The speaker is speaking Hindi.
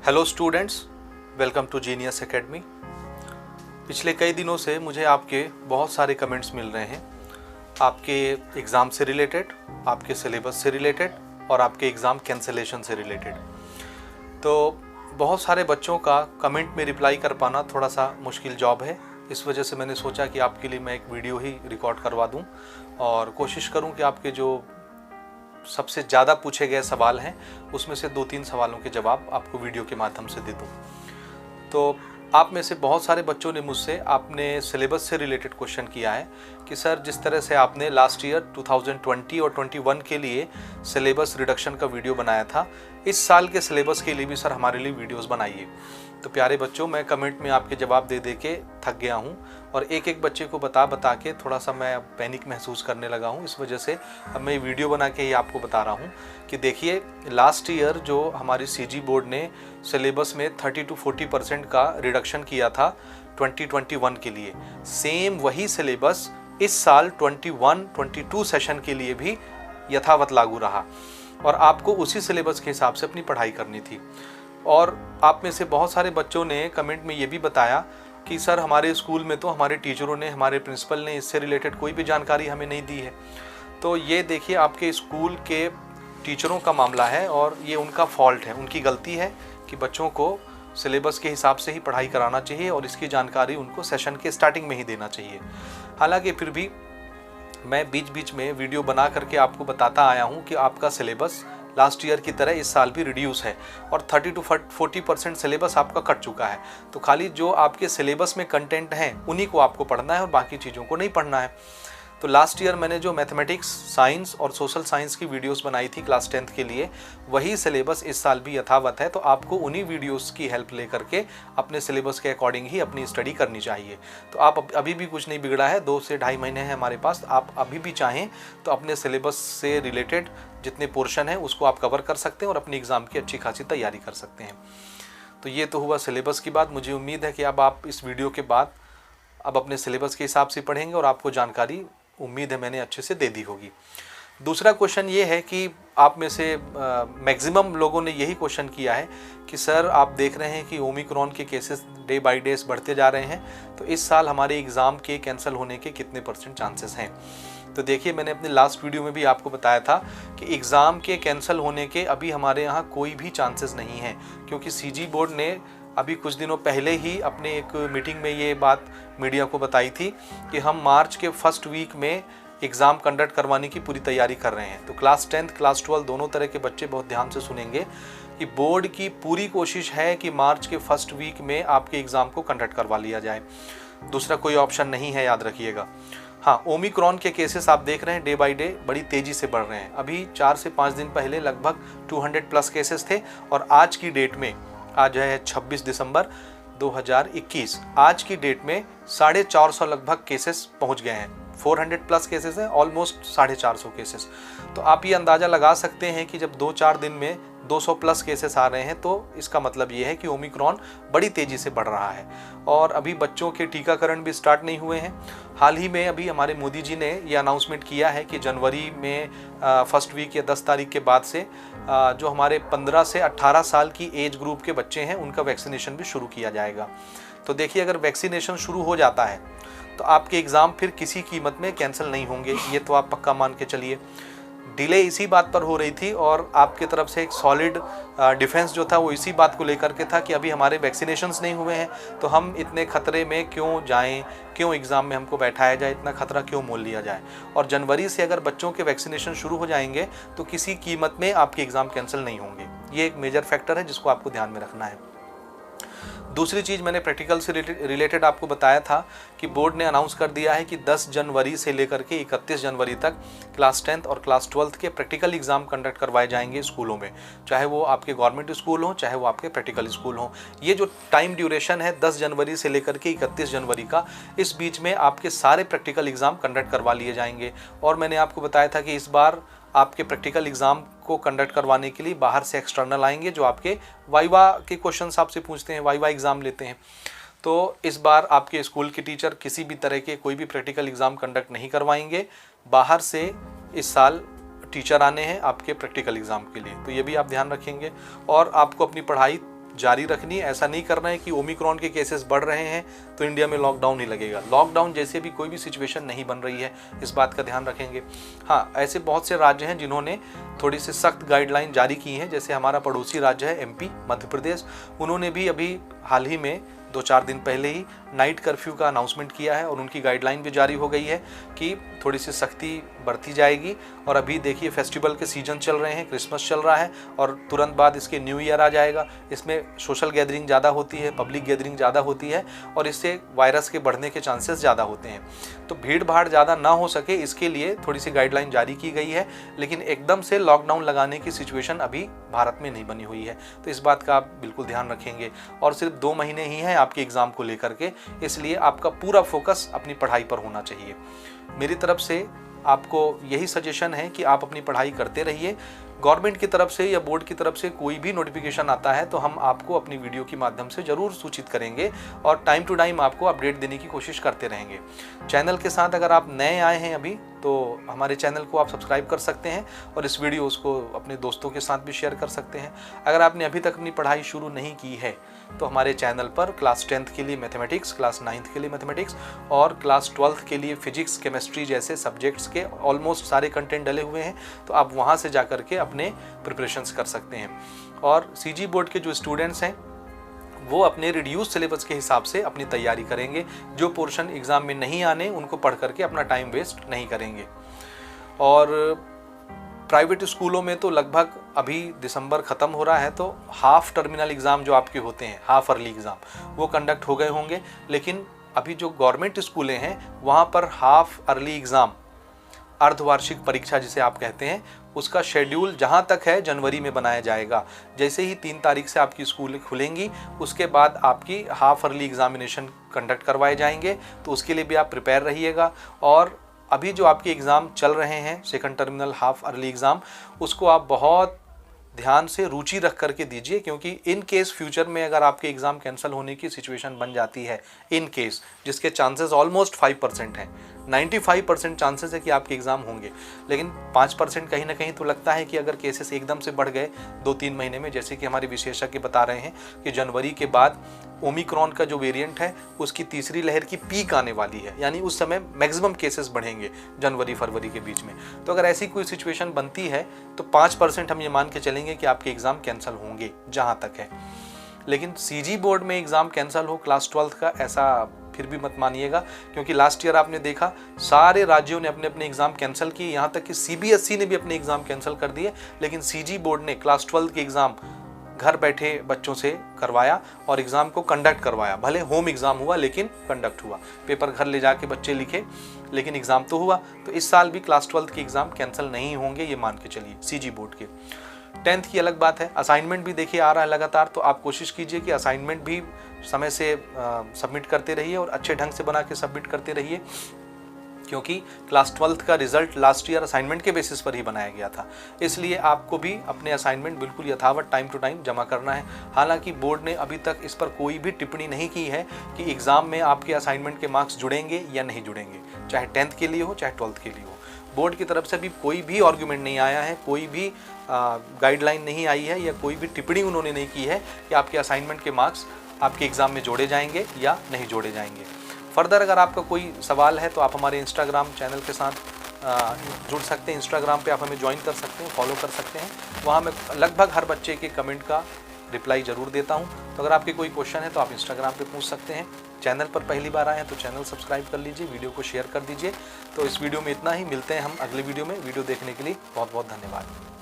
Hello students, welcome to Genius Academy. पिछले कई दिनों से मुझे आपके बहुत सारे कमेंट्स मिल रहे हैं आपके एग्ज़ाम से रिलेटेड, आपके सिलेबस से रिलेटेड और आपके एग्ज़ाम कैंसिलेशन से रिलेटेड। तो बहुत सारे बच्चों का कमेंट में रिप्लाई कर पाना थोड़ा सा मुश्किल जॉब है। इस वजह से मैंने सोचा कि आपके लिए मैं एक वीडियो ही रिकॉर्ड करवा दूं और कोशिश करूं कि आपके जो सबसे ज़्यादा पूछे गए सवाल हैं उसमें से 2-3 सवालों के जवाब आपको वीडियो के माध्यम से दे दूं। तो आप में से बहुत सारे बच्चों ने मुझसे आपने सिलेबस से रिलेटेड क्वेश्चन किया है कि सर, जिस तरह से आपने लास्ट ईयर 2020 और 21 के लिए सिलेबस रिडक्शन का वीडियो बनाया था, इस साल के सिलेबस के लिए भी सर हमारे लिए वीडियोस बनाइए। तो प्यारे बच्चों, मैं कमेंट में आपके जवाब दे दे के थक गया हूँ और एक एक बच्चे को बता के थोड़ा सा मैं पैनिक महसूस करने लगा हूँ। इस वजह से अब मैं वीडियो बना के ही आपको बता रहा हूँ कि देखिए, लास्ट ईयर जो हमारी सीजी बोर्ड ने सिलेबस में 30 to 40% का रिडक्शन किया था 2021 के लिए, सेम वही सिलेबस इस साल 21-22 सेशन के लिए भी यथावत लागू रहा और आपको उसी सिलेबस के हिसाब से अपनी पढ़ाई करनी थी। और आप में से बहुत सारे बच्चों ने कमेंट में ये भी बताया कि सर, हमारे स्कूल में तो हमारे टीचरों ने, हमारे प्रिंसिपल ने इससे रिलेटेड कोई भी जानकारी हमें नहीं दी है। तो ये देखिए, आपके स्कूल के टीचरों का मामला है और ये उनका फॉल्ट है, उनकी गलती है कि बच्चों को सिलेबस के हिसाब से ही पढ़ाई कराना चाहिए और इसकी जानकारी उनको सेशन के स्टार्टिंग में ही देना चाहिए। हालांकि फिर भी मैं बीच बीच में वीडियो बना करके आपको बताता आया हूँ कि आपका सिलेबस लास्ट ईयर की तरह इस साल भी रिड्यूस है और 30 to 40% सिलेबस आपका कट चुका है। तो खाली जो आपके सिलेबस में कंटेंट हैं उन्हीं को आपको पढ़ना है और बाकी चीज़ों को नहीं पढ़ना है। तो लास्ट ईयर मैंने जो मैथमेटिक्स, साइंस और सोशल साइंस की वीडियोस बनाई थी क्लास 10th के लिए, वही सिलेबस इस साल भी यथावत है। तो आपको उन्हीं वीडियोस की हेल्प लेकर के अपने सिलेबस के अकॉर्डिंग ही अपनी स्टडी करनी चाहिए। तो आप अभी भी कुछ नहीं बिगड़ा है, 2 से ढाई महीने हैं हमारे पास। आप अभी भी चाहें तो अपने सिलेबस से रिलेटेड जितने पोर्शन हैं उसको आप कवर कर सकते हैं और अपनी एग्ज़ाम की अच्छी खासी तैयारी कर सकते हैं। तो ये तो हुआ सिलेबस की बात। मुझे उम्मीद है कि अब आप इस वीडियो के बाद अब अपने सिलेबस के हिसाब से पढ़ेंगे और आपको जानकारी, उम्मीद है, मैंने अच्छे से दे दी होगी। दूसरा क्वेश्चन ये है कि आप में से मैक्सिमम लोगों ने यही क्वेश्चन किया है कि सर, आप देख रहे हैं कि ओमिक्रॉन के केसेस डे बाय डे बढ़ते जा रहे हैं, तो इस साल हमारे एग्ज़ाम के कैंसिल होने के कितने % चांसेस हैं। तो देखिए, मैंने अपने लास्ट वीडियो में भी आपको बताया था कि एग्ज़ाम के कैंसिल होने के अभी हमारे यहाँ कोई भी चांसेस नहीं हैं, क्योंकि सीजी बोर्ड ने अभी कुछ दिनों पहले ही अपने एक मीटिंग में ये बात मीडिया को बताई थी कि हम मार्च के फर्स्ट वीक में एग्ज़ाम कंडक्ट करवाने की पूरी तैयारी कर रहे हैं। तो क्लास 10th, क्लास 12 दोनों तरह के बच्चे बहुत ध्यान से सुनेंगे कि बोर्ड की पूरी कोशिश है कि मार्च के फर्स्ट वीक में आपके एग्ज़ाम को कंडक्ट करवा लिया जाए। दूसरा कोई ऑप्शन नहीं है, याद रखिएगा। हाँ, ओमिक्रॉन के केसेस आप देख रहे हैं डे बाय डे बड़ी तेज़ी से बढ़ रहे हैं। अभी 4 से 5 दिन पहले लगभग 200+ केसेस थे और आज की डेट में, आज है 26 दिसंबर 2021, आज की डेट में 450 लगभग केसेस पहुंच गए हैं। 400+ केसेस हैं, ऑलमोस्ट 450 केसेस। तो आप ये अंदाज़ा लगा सकते हैं कि जब 2-4 दिन में 200+ केसेस आ रहे हैं तो इसका मतलब ये है कि ओमिक्रॉन बड़ी तेज़ी से बढ़ रहा है। और अभी बच्चों के टीकाकरण भी स्टार्ट नहीं हुए हैं। हाल ही में अभी हमारे मोदी जी ने ये अनाउंसमेंट किया है कि जनवरी में फर्स्ट वीक या 10 तारीख के बाद से जो हमारे 15 से 18 साल की एज ग्रुप के बच्चे हैं उनका वैक्सीनेशन भी शुरू किया जाएगा। तो देखिए, अगर वैक्सीनेशन शुरू हो जाता है तो आपके एग्ज़ाम फिर किसी कीमत में कैंसिल नहीं होंगे, ये तो आप पक्का मान के चलिए। डिले इसी बात पर हो रही थी और आपकी तरफ से एक सॉलिड डिफेंस जो था वो इसी बात को लेकर के था कि अभी हमारे वैक्सीनेशंस नहीं हुए हैं तो हम इतने खतरे में क्यों जाएं, क्यों एग्ज़ाम में हमको बैठाया जाए, इतना खतरा क्यों मोल लिया जाए। और जनवरी से अगर बच्चों के वैक्सीनेशन शुरू हो जाएंगे तो किसी कीमत में आपके एग्ज़ाम कैंसिल नहीं होंगे। ये एक मेजर फैक्टर है जिसको आपको ध्यान में रखना है। दूसरी चीज़, मैंने प्रैक्टिकल से रिलेटेड आपको बताया था कि बोर्ड ने अनाउंस कर दिया है कि 10 जनवरी से लेकर के 31 जनवरी तक क्लास 10th और क्लास 12th के प्रैक्टिकल एग्ज़ाम कंडक्ट करवाए जाएंगे स्कूलों में, चाहे वो आपके गवर्नमेंट स्कूल हों, चाहे वो आपके प्रैक्टिकल स्कूल हों। ये जो टाइम ड्यूरेशन है 10 जनवरी से लेकर के 31 जनवरी का, इस बीच में आपके सारे प्रैक्टिकल एग्ज़ाम कंडक्ट करवा लिए जाएंगे। और मैंने आपको बताया था कि इस बार आपके प्रैक्टिकल एग्ज़ाम को कंडक्ट करवाने के लिए बाहर से एक्सटर्नल आएंगे जो आपके वाइवा के क्वेश्चंस आपसे पूछते हैं, वाइवा एग्ज़ाम लेते हैं। तो इस बार आपके स्कूल के टीचर किसी भी तरह के कोई भी प्रैक्टिकल एग्ज़ाम कंडक्ट नहीं करवाएंगे। बाहर से इस साल टीचर आने हैं आपके प्रैक्टिकल एग्ज़ाम के लिए, तो ये भी आप ध्यान रखेंगे। और आपको अपनी पढ़ाई जारी रखनी है। ऐसा नहीं करना है कि ओमिक्रॉन के केसेस बढ़ रहे हैं तो इंडिया में लॉकडाउन ही लगेगा। लॉकडाउन जैसे भी कोई भी सिचुएशन नहीं बन रही है, इस बात का ध्यान रखेंगे। हाँ, ऐसे बहुत से राज्य हैं जिन्होंने थोड़ी सी सख्त गाइडलाइन जारी की हैं, जैसे हमारा पड़ोसी राज्य है एमपी, मध्य प्रदेश। उन्होंने भी अभी हाल ही में 2-4 दिन पहले ही नाइट कर्फ्यू का अनाउंसमेंट किया है और उनकी गाइडलाइन भी जारी हो गई है कि थोड़ी सी सख्ती बरती जाएगी। और अभी देखिए फेस्टिवल के सीजन चल रहे हैं, क्रिसमस चल रहा है और तुरंत बाद इसके न्यू ईयर आ जाएगा। इसमें सोशल गैदरिंग ज़्यादा होती है, पब्लिक गैदरिंग ज़्यादा होती है और इससे वायरस के बढ़ने के चांसेस ज़्यादा होते हैं। तो भीड़ भाड़ ज़्यादा ना हो सके इसके लिए थोड़ी सी गाइडलाइन जारी की गई है, लेकिन एकदम से लॉकडाउन लगाने की सिचुएशन अभी भारत में नहीं बनी हुई है। तो इस बात का आप बिल्कुल ध्यान रखेंगे। और सिर्फ 2 महीने ही हैं आपके एग्ज़ाम को लेकर के, इसलिए आपका पूरा फोकस अपनी पढ़ाई पर होना चाहिए। मेरी तरफ से आपको यही सजेशन है कि आप अपनी पढ़ाई करते रहिए। गवर्नमेंट की तरफ से या बोर्ड की तरफ से कोई भी नोटिफिकेशन आता है तो हम आपको अपनी वीडियो के माध्यम से ज़रूर सूचित करेंगे और टाइम टू टाइम आपको अपडेट देने की कोशिश करते रहेंगे। चैनल के साथ अगर आप नए आए हैं अभी तो हमारे चैनल को आप सब्सक्राइब कर सकते हैं और इस वीडियोस को अपने दोस्तों के साथ भी शेयर कर सकते हैं। अगर आपने अभी तक अपनी पढ़ाई शुरू नहीं की है तो हमारे चैनल पर क्लास 10th के लिए मैथमेटिक्स, क्लास 9th के लिए मैथमेटिक्स और क्लास 12th के लिए फिजिक्स, केमिस्ट्री जैसे सब्जेक्ट्स के ऑलमोस्ट सारे कंटेंट डले हुए हैं। तो आप वहाँ से जा कर के अपने प्रिपरेशंस कर सकते हैं। और सीजी बोर्ड के जो स्टूडेंट्स हैं वो अपने रिड्यूस सिलेबस के हिसाब से अपनी तैयारी करेंगे। जो पोर्शन एग्ज़ाम में नहीं आने उनको पढ़ करके अपना टाइम वेस्ट नहीं करेंगे। और प्राइवेट स्कूलों में तो लगभग अभी दिसंबर ख़त्म हो रहा है तो हाफ टर्मिनल एग्ज़ाम जो आपके होते हैं, हाफ अर्ली एग्ज़ाम, वो कंडक्ट हो गए होंगे। लेकिन अभी जो गवर्नमेंट स्कूलें हैं वहाँ पर हाफ अर्ली एग्ज़ाम, अर्धवार्षिक परीक्षा जिसे आप कहते हैं, उसका शेड्यूल जहाँ तक है जनवरी में बनाया जाएगा। जैसे ही 3 तारीख से आपकी स्कूल खुलेंगी उसके बाद आपकी हाफ अर्ली एग्जामिनेशन कंडक्ट करवाए जाएंगे। तो उसके लिए भी आप प्रिपेयर रहिएगा। और अभी जो आपके एग्ज़ाम चल रहे हैं second terminal half early exam, उसको आप बहुत ध्यान से रुचि रख करके दीजिए, क्योंकि इन केस फ्यूचर में अगर आपके एग्ज़ाम कैंसिल होने की सिचुएशन बन जाती है, इन केस, जिसके चांसेस ऑलमोस्ट 5% हैं, 95% चांसेस है कि आपके एग्ज़ाम होंगे, लेकिन 5% कहीं ना कहीं तो लगता है कि अगर केसेस एकदम से बढ़ गए 2-3 महीने में, जैसे कि हमारे विशेषज्ञ बता रहे हैं कि जनवरी के बाद ओमिक्रॉन का जो वेरिएंट है उसकी तीसरी लहर की पीक आने वाली है, यानी उस समय मैक्सिमम केसेस बढ़ेंगे जनवरी-फरवरी के बीच में। तो अगर ऐसी कोई सिचुएशन बनती है तो 5% हम ये मान के चलेंगे कि आपके एग्ज़ाम कैंसिल होंगे जहाँ तक है। लेकिन सीजी बोर्ड में एग्ज़ाम कैंसिल हो क्लास 12th का, ऐसा फिर भी मत मानिएगा, क्योंकि लास्ट ईयर आपने देखा सारे राज्यों ने अपने अपने एग्ज़ाम कैंसिल किए, यहाँ तक कि सीबीएसई ने भी अपने एग्ज़ाम कैंसिल कर दिए। लेकिन सीजी बोर्ड ने क्लास 12th के एग्ज़ाम घर बैठे बच्चों से करवाया और एग्ज़ाम को कंडक्ट करवाया। भले होम एग्ज़ाम हुआ लेकिन कंडक्ट हुआ, पेपर घर ले जाके बच्चे लिखे, लेकिन एग्ज़ाम तो हुआ। तो इस साल भी क्लास 12th के एग्ज़ाम कैंसिल नहीं होंगे, ये मान के चलिए सीजी बोर्ड के। 10th की अलग बात है। असाइनमेंट भी देखिए आ रहा है लगातार, तो आप कोशिश कीजिए कि असाइनमेंट भी समय से सबमिट करते रहिए और अच्छे ढंग से बना के सबमिट करते रहिए, क्योंकि क्लास 12th का रिजल्ट लास्ट ईयर असाइनमेंट के बेसिस पर ही बनाया गया था। इसलिए आपको भी अपने असाइनमेंट बिल्कुल यथावत टाइम टू टाइम जमा करना है। हालांकि बोर्ड ने अभी तक इस पर कोई भी टिप्पणी नहीं की है कि एग्ज़ाम में आपके असाइनमेंट के मार्क्स जुड़ेंगे या नहीं जुड़ेंगे, चाहे 10th के लिए हो चाहे 12th के लिए हो। बोर्ड की तरफ से भी कोई भी आर्गूमेंट नहीं आया है, कोई भी गाइडलाइन नहीं आई है या कोई भी टिप्पणी उन्होंने नहीं की है कि आपके असाइनमेंट के मार्क्स आपके एग्ज़ाम में जोड़े जाएंगे या नहीं जोड़े जाएंगे। फर्दर अगर आपका कोई सवाल है तो आप हमारे इंस्टाग्राम चैनल के साथ जुड़ सकते हैं। इंस्टाग्राम पे आप हमें ज्वाइन कर सकते हैं, फॉलो कर सकते हैं। वहाँ मैं लगभग हर बच्चे के कमेंट का रिप्लाई ज़रूर देता हूँ। तो अगर आपके कोई क्वेश्चन है तो आप इंस्टाग्राम पे पूछ सकते हैं। चैनल पर पहली बार आए हैं तो चैनल सब्सक्राइब कर लीजिए, वीडियो को शेयर कर दीजिए। तो इस वीडियो में इतना ही, मिलते हैं हम अगले वीडियो में। वीडियो देखने के लिए बहुत बहुत धन्यवाद।